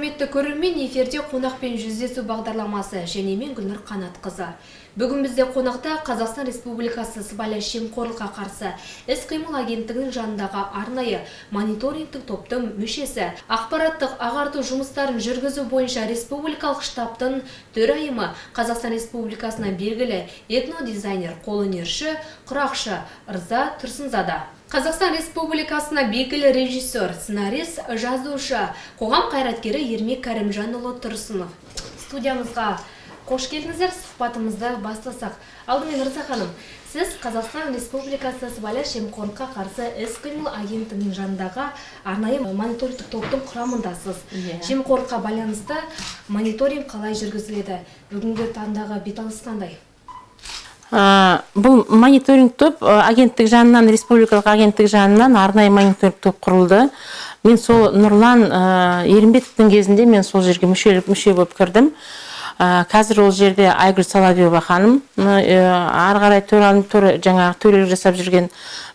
Құрметті көрермен, эфирде қонақпен жүздесу бағдарламасы және мен Гүлнұр Қанатқызы. Бүгін бізде қонақта Қазақстан Республикасы сыбайлас жемқорлыққа қарсы іс-қимыл агенттігінің жанындағы арнайы мониторингтік топтың мүшесі, ақпараттық ағарту жұмыстарын жүргізу бойынша республикалық штабтың төрайымы, Қазақстан Республикасына белгілі этнодизайнер, қолөнерші, құрақшы Ырза Тұрсынзада. Қазақстан Республикасына белгілі режиссер, сценарист, жазушы, қоғам қайраткері Ермек Кәрімжанұлы Тұрсынов. Студиямызға қош келдіңіздер, сұхбатымызды бастасақ. Алдымен Ырза ханым, сіз Қазақстан Республикасы сыбайлас жемқорлыққа қарсы іс-қимыл агенттігінің жанындағы арнайы мониторингтік топтың құрамындасыз. Жемқорлыққа байланысты мониторинг қалай жүргізіледі? Бүгінгі таңдағы беталыс қандай? Бұл мониторинг топ агенттік жанынан, республикалық агенттік жанынан арнайы мониторинг топ құрылды. Мен сол Нұрлан Ерімбетовтің кезінде мен сол жерге мүше болып кірдім. Қазір ол жерде Айгүл Соловьева ханым, ары қарай жаңағы төрелік жасап жүрген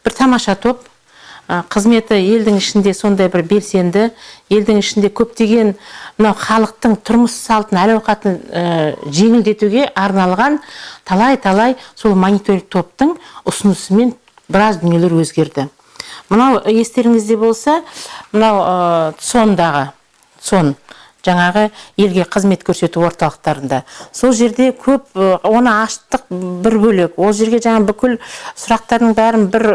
бір тамаша топ. Қызметі елдің ішінде сондай бір белсенді, елдің ішінде көптеген халықтың тұрмыс салтын, әл-ауқатын жеңілдетуге арналған талай сол мониторинг топтың ұсынысымен біраз дүниелер өзгерді. Мынау естеріңізде болса, мынау сон жаңағы елге қызмет көрсету орталықтарында. Сол жерде көп, оны аштық бір бөлек. Ол жерге жаңа бүкіл сұрақтардың бәрін бір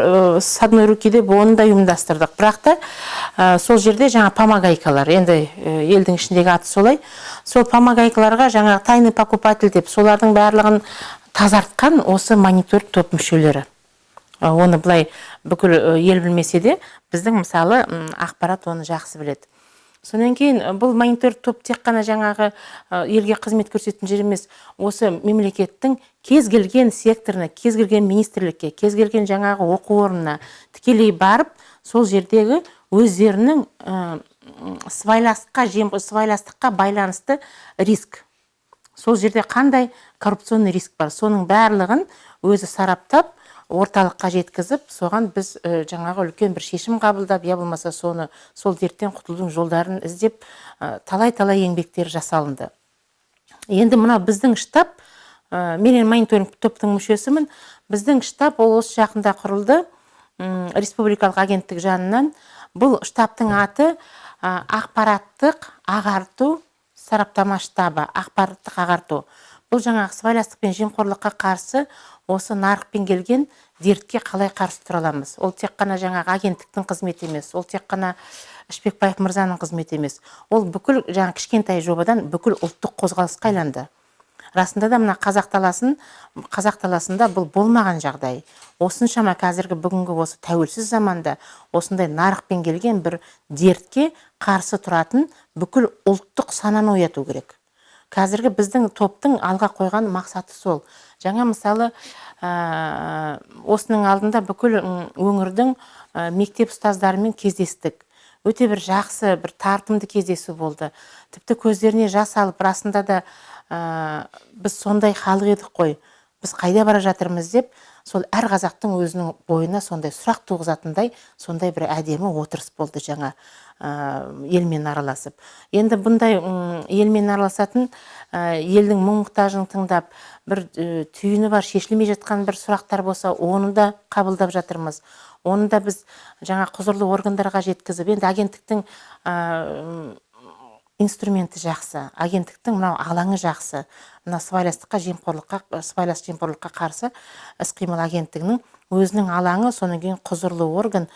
с одной руки деп оны да ұйымдастырдық. Бірақ та сол жерде жаңа помогайкалар, енді елдің ішіндегі аты солай. Сол помогайкаларға жаңа тайный покупатель деп солардың барлығын тазартқан осы мониторинг топ мүшелері. Оны былай бүкіл ел білмесе де, біздің мысалы ақпарат оны жақсы біледі. Сонан кейін бұл мониторинг топ тек қана жаңағы елге қызмет көрсететін жер емес, осы мемлекеттің кез келген секторына, кез келген министрлікке, кез келген жаңағы оқу орнына тікелей барып, сол жердегі өздерінің сыбайластыққа байланысты риск. Сол жерде қандай коррупционный риск бар, соның барлығын өзі сараптап, орталыққа жеткізіп, соған біз жаңағы үлкен бір шешім қабылдап, я болмаса сол дерттен құтылудың жолдарын іздеп, талай еңбектер жасалынды. Енді мына біздің штаб, мен мониторинг топтың мүшесімін, біздің штаб ол осы жақында құрылды, республикалық агенттік жанынан. Бұл штабтың аты ақпараттық ағарту сараптама штабы, ақпараттық ағарту. Бұл жаңағы сыбайластық пен жемқорлыққа қарсы осы нарықпен келген дертке қалай қарсы тұра аламыз. Ол тек қана жаңағы агенттіктің қызметі емес, ол тек қана Ішпекбаев мырзаның қызметі емес. Ол бүкіл жаңағы кішкентай жобадан бүкіл ұлттық қозғалысқа айланды. Расында да мына қазақ даласында бұл болмаған жағдай. Осыншама қазіргі бүгінгі осы тәуелсіз заманда осындай нарықпен келген бір дертке қарсы тұратын бүкіл ұлттық сананы ояту керек. Қазіргі біздің топтың алға қойған мақсаты сол. Жаңа мысалы осының алдында бүкіл өңірдің мектеп ұстаздарымен кездестік. Өте бір жақсы, бір тартымды кездесу болды. Тіпті көздеріне жас алып, расында да біз сондай халық едік қой, біз қайда бара жатырмыз деп, сол әр қазақтың өзінің бойына сондай сұрақ туғызатындай, сондай бір әдемі отырыс болды жаңа елмен араласып. Енді бұндай елмен араласатын, елдің мұң-мұқтажын тыңдап, бір түйіні бар, шешілмей жатқан бір сұрақтар болса, оны да қабылдап жатырмыз. Оны да біз жаңа құзырлы органдарға жеткізіп, енді агенттіктің инструменті жақсы, агенттіктің мынау алаңы жақсы. Мына сыбайлас жемқорлыққа қарсы іс-қимыл агенттігінің өзінің алаңы, содан кейін құзырлы орган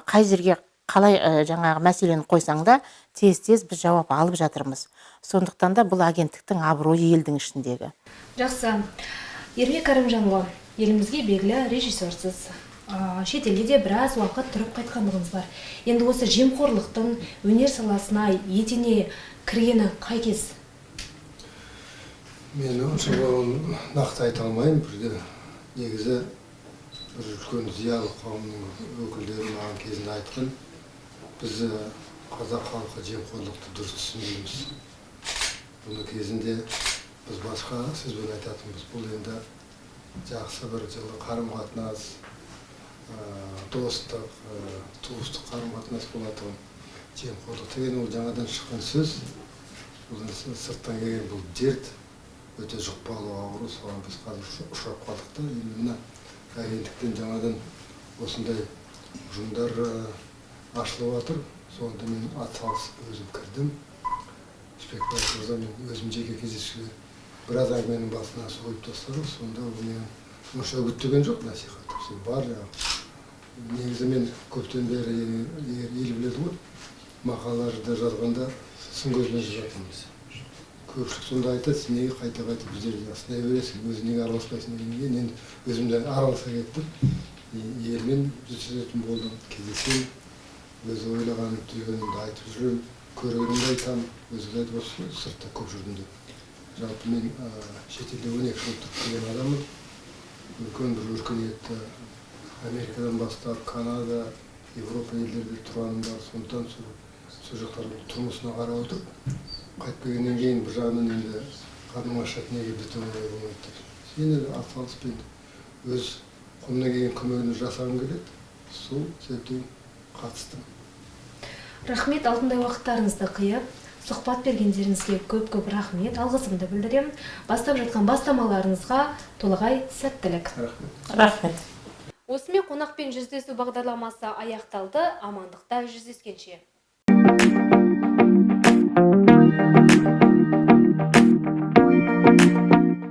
қай жерге қалай жаңағы мәселені қойсаң да тез біз жауап алып жатырмыз. Сондықтан да бұл агенттіктің абыройы елдің ішіндегі. Жақсы. Ермек Кәрімжанұлы, елімізге белгілі режиссерсіз. Шетелде де біраз уақыт тұрып қайтқандығыңыз бар. Енді осы жемқорлықтың өнер саласына етене кіргені қай кез? Мен нақты айта алмаймын. Бірде негізі бір үлкен зиялы қауымның өкілдері маған кезінде айтқан, біз қазақ халқы жемқорлықты дұрыс түсінбейміз. Бұны кезінде біз басқа сөзбен айтатынбыз. Бұл енді жақсы бір жылы қарым-қатынас, достық, туыстық қарым-қатынас болатын. Жемқорлық деген ол жаңадан шыққан сөз. бұл сырттан келген бұл дерт өте жұқпалы ауру, соған біз қазір ұшырап қалдық та. Енді мына агенттіктен жаңадан осындай ұжымдар ашылып жатыр. Сонда мен атсалысып өзім кірдім. Спектакльда мен өзім жеке кездесуге біраз әңгіменің басына қойып тастадым. Сонда ол мен онша үгіттеген жоқ насихат. Сол бар жаңағы. Негізі мен көптен бері ел біледі ғой, мақалаларда жазғанда сын көзбен жазатынбыз. Көпшілік сонда айтады, сен неге қайта-қайта біздерге асынай бересің, өзі неге араласпайсың дегенге, мен өзімді араласа кеттім. Елмен жүздесетін болдым, кездесем, өзі ойлаған түйгенімді айтып жүрем, көргенімді айтам, өзі айтып осы сыртта көп жүрдім деп. Жалпы мен шетелде 12 жыл тұрып келген адаммын. Үлкен бір өркениетті Америкадан бастап Канада, Европа елдерде тұрғаным бар. Сондықтан сол жақтардың тұрмысына қарап отырып, қайтып келгеннен кейін бір жағынан енді қарным ашады, неге бітіп оңай болмайды деп. Енді атсалыспен өз қолымнан келген көмегімді жасағым келеді. Сол себептен қатыстым. Рахмет, алтындай уақыттарыңызды қиып, сұхбат бергендеріңізге көп-көп рахмет, алғысымды білдірем. Бастап жатқан бастамаларыңызға толағай сәттілік. Рахмет. Осымен қонақпен жүздесу бағдарламасы аяқталды. Амандықта жүздескенше.